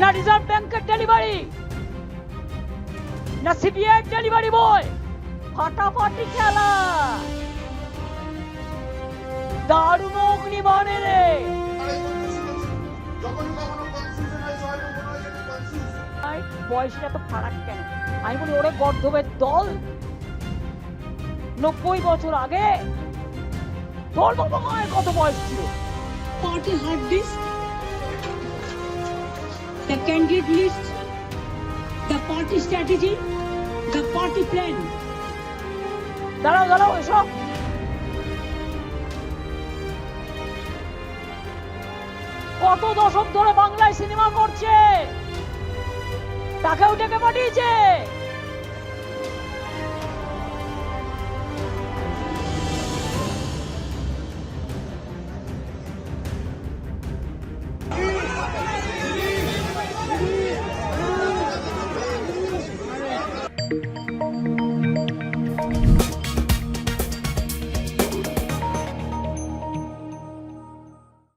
না রিজার্ভ ব্যাংকের ডেলিভারি, না সিবিআই ডেলিভারি বয়, ফাটাফাটি খেলা, দারুণ অগ্নিবাণে রে। বয়সটা তো ফারাক কেন? আমি বলি ওরে গর্ধবের দল, 90 বছর আগে তোর বাবা মায়ের কত বয়স ছিল? Party hard disk, the candidate list, the party strategy, the party plan. দাঁড়াও দাঁড়াও, এসব কত দশক ধরে বাংলায় সিনেমা করছে, তাকেও ডেকে পাঠিয়েছে।